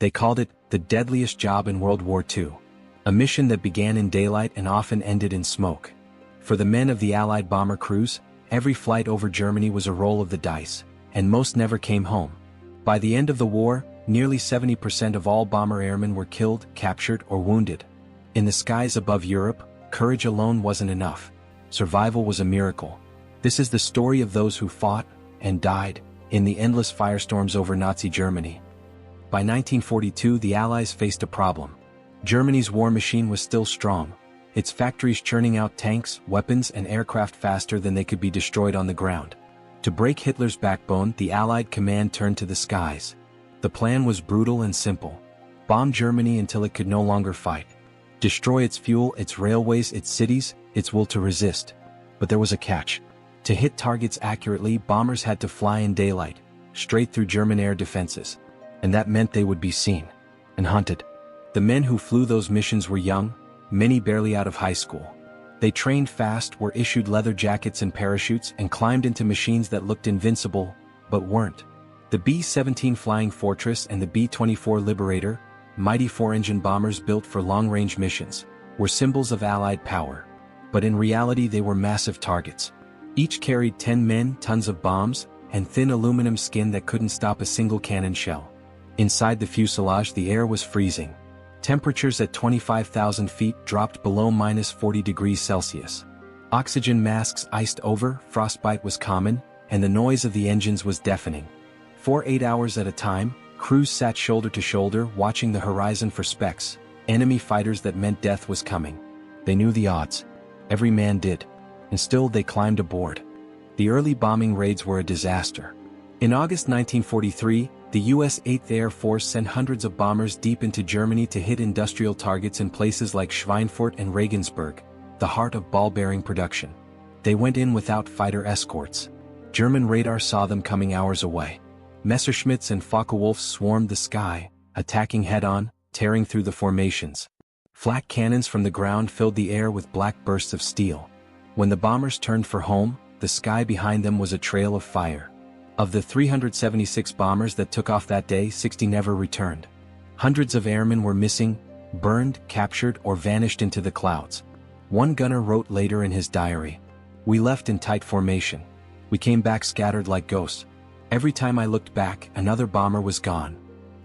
They called it the deadliest job in World War II. A mission that began in daylight and often ended in smoke. For the men of the Allied bomber crews, every flight over Germany was a roll of the dice, and most never came home. By the end of the war, nearly 70% of all bomber airmen were killed, captured, or wounded. In the skies above Europe, courage alone wasn't enough. Survival was a miracle. This is the story of those who fought and died in the endless firestorms over Nazi Germany. By 1942, the Allies faced a problem. Germany's war machine was still strong, its factories churning out tanks, weapons, and aircraft faster than they could be destroyed on the ground. To break Hitler's backbone, the Allied command turned to the skies. The plan was brutal and simple. Bomb Germany until it could no longer fight. Destroy its fuel, its railways, its cities, its will to resist. But there was a catch. To hit targets accurately, bombers had to fly in daylight, straight through German air defenses. And that meant they would be seen and hunted. The men who flew those missions were young, many barely out of high school. They trained fast, were issued leather jackets and parachutes, and climbed into machines that looked invincible, but weren't. The B-17 Flying Fortress and the B-24 Liberator, mighty four-engine bombers built for long-range missions, were symbols of Allied power. But in reality they were massive targets. Each carried 10 men, tons of bombs, and thin aluminum skin that couldn't stop a single cannon shell. Inside the fuselage the air was freezing. Temperatures at 25,000 feet dropped below -40 degrees Celsius. Oxygen masks iced over, frostbite was common, and the noise of the engines was deafening. For 8 hours at a time, crews sat shoulder to shoulder watching the horizon for specks, enemy fighters that meant death was coming. They knew the odds. Every man did. And still they climbed aboard. The early bombing raids were a disaster. In August 1943, the U.S. 8th Air Force sent hundreds of bombers deep into Germany to hit industrial targets in places like Schweinfurt and Regensburg, the heart of ball-bearing production. They went in without fighter escorts. German radar saw them coming hours away. Messerschmitts and Focke-Wulfs swarmed the sky, attacking head-on, tearing through the formations. Flak cannons from the ground filled the air with black bursts of steel. When the bombers turned for home, the sky behind them was a trail of fire. Of the 376 bombers that took off that day, 60 never returned. Hundreds of airmen were missing, burned, captured, or vanished into the clouds. One gunner wrote later in his diary, "We left in tight formation. We came back scattered like ghosts. Every time I looked back, another bomber was gone."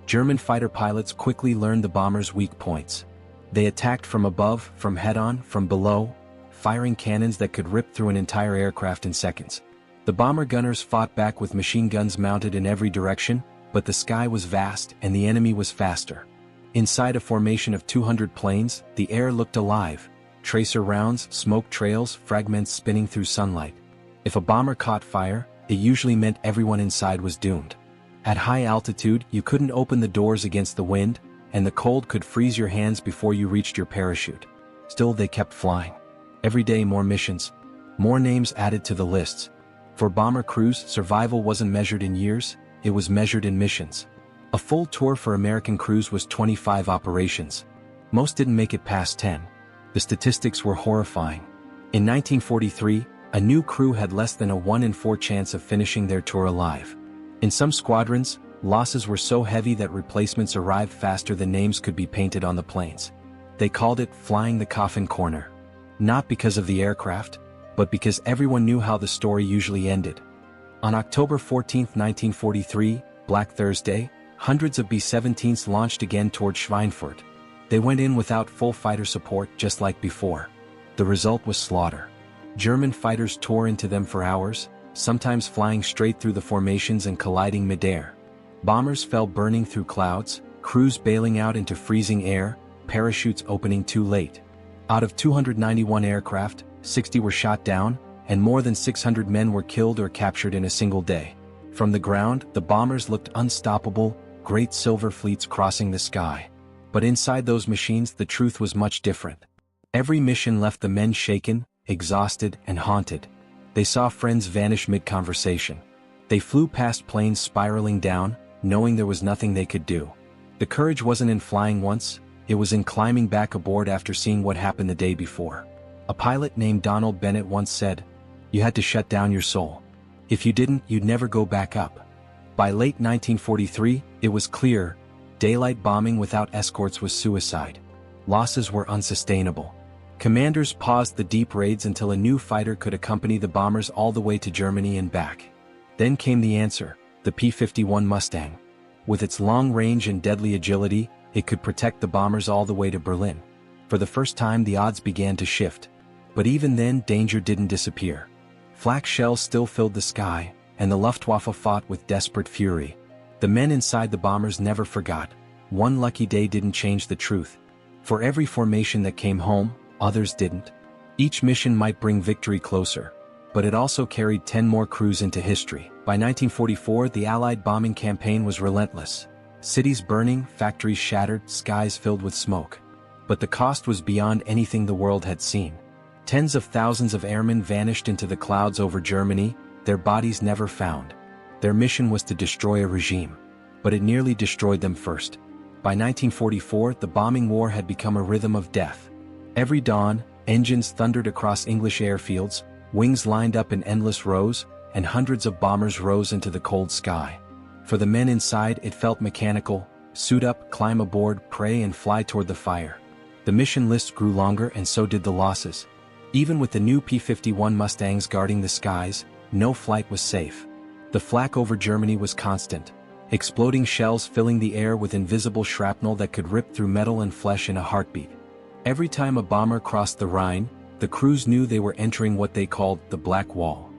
German fighter pilots quickly learned the bombers' weak points. They attacked from above, from head-on, from below, firing cannons that could rip through an entire aircraft in seconds. The bomber gunners fought back with machine guns mounted in every direction, but the sky was vast and the enemy was faster. Inside a formation of 200 planes, the air looked alive. Tracer rounds, smoke trails, fragments spinning through sunlight. If a bomber caught fire, it usually meant everyone inside was doomed. At high altitude, you couldn't open the doors against the wind, and the cold could freeze your hands before you reached your parachute. Still they kept flying. Every day more missions. More names added to the lists. For bomber crews, survival wasn't measured in years, it was measured in missions. A full tour for American crews was 25 operations. Most didn't make it past 10. The statistics were horrifying. In 1943, a new crew had less than a 1 in 4 chance of finishing their tour alive. In some squadrons, losses were so heavy that replacements arrived faster than names could be painted on the planes. They called it flying the coffin corner. Not because of the aircraft, but because everyone knew how the story usually ended. On October 14, 1943, Black Thursday, hundreds of B-17s launched again toward Schweinfurt. They went in without full fighter support just like before. The result was slaughter. German fighters tore into them for hours, sometimes flying straight through the formations and colliding midair. Bombers fell burning through clouds, crews bailing out into freezing air, parachutes opening too late. Out of 291 aircraft, 60 were shot down, and more than 600 men were killed or captured in a single day. From the ground, the bombers looked unstoppable, great silver fleets crossing the sky. But inside those machines the truth was much different. Every mission left the men shaken, exhausted, and haunted. They saw friends vanish mid-conversation. They flew past planes spiraling down, knowing there was nothing they could do. The courage wasn't in flying once, it was in climbing back aboard after seeing what happened the day before. A pilot named Donald Bennett once said, "You had to shut down your soul. If you didn't, you'd never go back up." By late 1943, it was clear, Daylight bombing without escorts was suicide. Losses were unsustainable. Commanders paused the deep raids until a new fighter could accompany the bombers all the way to Germany and back. Then came the answer, the P-51 Mustang. With its long range and deadly agility, it could protect the bombers all the way to Berlin. For the first time the odds began to shift. But even then danger didn't disappear. Flak shells still filled the sky, and the Luftwaffe fought with desperate fury. The men inside the bombers never forgot. One lucky day didn't change the truth. For every formation that came home, others didn't. Each mission might bring victory closer, but it also carried 10 more crews into history. By 1944, the Allied bombing campaign was relentless. Cities burning, factories shattered, skies filled with smoke. But the cost was beyond anything the world had seen. Tens of thousands of airmen vanished into the clouds over Germany, their bodies never found. Their mission was to destroy a regime. But it nearly destroyed them first. By 1944, the bombing war had become a rhythm of death. Every dawn, engines thundered across English airfields, wings lined up in endless rows, and hundreds of bombers rose into the cold sky. For the men inside it felt mechanical: suit up, climb aboard, pray and fly toward the fire. The mission list grew longer and so did the losses. Even with the new P-51 Mustangs guarding the skies, no flight was safe. The flak over Germany was constant. Exploding shells filling the air with invisible shrapnel that could rip through metal and flesh in a heartbeat. Every time a bomber crossed the Rhine, the crews knew they were entering what they called the Black Wall.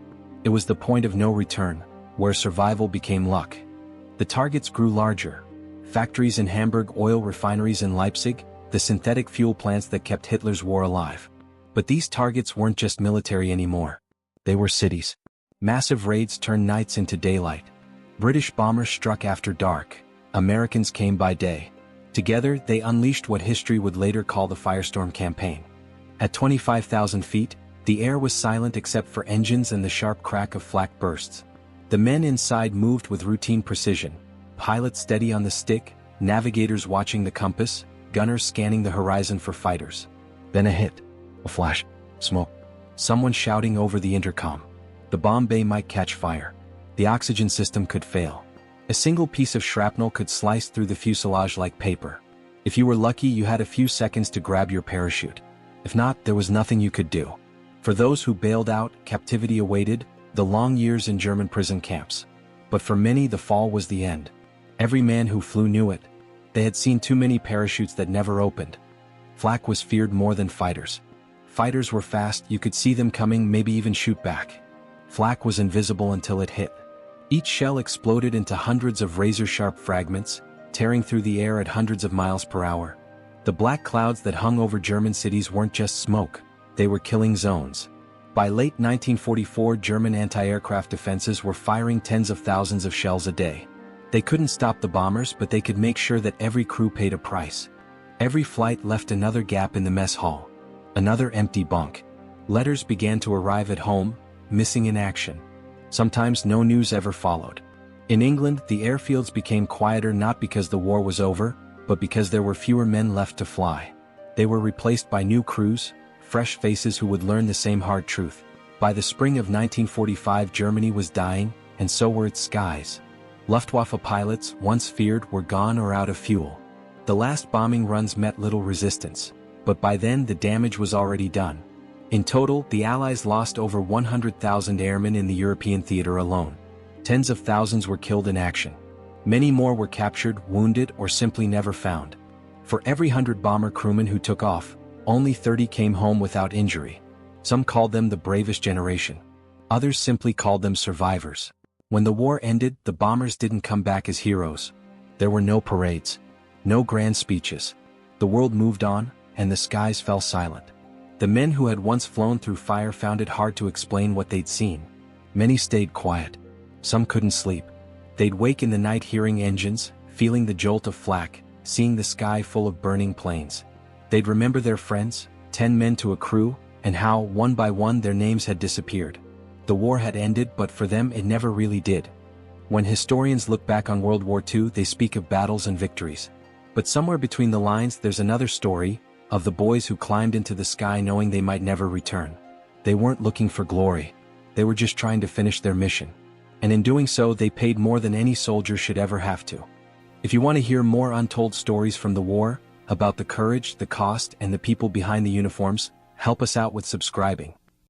It was the point of no return, where survival became luck. The targets grew larger. Factories in Hamburg, oil refineries in Leipzig, the synthetic fuel plants that kept Hitler's war alive. But these targets weren't just military anymore. They were cities. Massive raids turned nights into daylight. British bombers struck after dark. Americans came by day. Together, they unleashed what history would later call the Firestorm campaign. At 25,000 feet, the air was silent except for engines and the sharp crack of flak bursts. The men inside moved with routine precision. Pilots steady on the stick, navigators watching the compass, gunners scanning the horizon for fighters. Then a hit. A flash. Smoke. Someone shouting over the intercom. The bomb bay might catch fire. The oxygen system could fail. A single piece of shrapnel could slice through the fuselage like paper. If you were lucky, you had a few seconds to grab your parachute. If not, there was nothing you could do. For those who bailed out, captivity awaited, the long years in German prison camps. But for many, the fall was the end. Every man who flew knew it. They had seen too many parachutes that never opened. Flak was feared more than fighters. Fighters were fast, you could see them coming, maybe even shoot back. Flak was invisible until it hit. Each shell exploded into hundreds of razor-sharp fragments, tearing through the air at hundreds of miles per hour. The black clouds that hung over German cities weren't just smoke, they were killing zones. By late 1944, German anti-aircraft defenses were firing tens of thousands of shells a day. They couldn't stop the bombers, but they could make sure that every crew paid a price. Every flight left another gap in the mess hall. Another empty bunk. Letters began to arrive at home, missing in action. Sometimes no news ever followed. In England, the airfields became quieter not because the war was over, but because there were fewer men left to fly. They were replaced by new crews, fresh faces who would learn the same hard truth. By the spring of 1945, Germany was dying, and so were its skies. Luftwaffe pilots, once feared, were gone or out of fuel. The last bombing runs met little resistance, but by then the damage was already done. In total, the Allies lost over 100,000 airmen in the European theater alone. Tens of thousands were killed in action. Many more were captured, wounded, or simply never found. For every 100 bomber crewmen who took off, only 30 came home without injury. Some called them the bravest generation. Others simply called them survivors. When the war ended, the bombers didn't come back as heroes. There were no parades, no grand speeches. The world moved on, and the skies fell silent. The men who had once flown through fire found it hard to explain what they'd seen. Many stayed quiet. Some couldn't sleep. They'd wake in the night hearing engines, feeling the jolt of flak, seeing the sky full of burning planes. They'd remember their friends, 10 men to a crew, and how, one by one, their names had disappeared. The war had ended, but for them it never really did. When historians look back on World War II, they speak of battles and victories. But somewhere between the lines there's another story, of the boys who climbed into the sky knowing they might never return. They weren't looking for glory. They were just trying to finish their mission. And in doing so they paid more than any soldier should ever have to. If you want to hear more untold stories from the war, about the courage, the cost, and the people behind the uniforms, help us out with subscribing.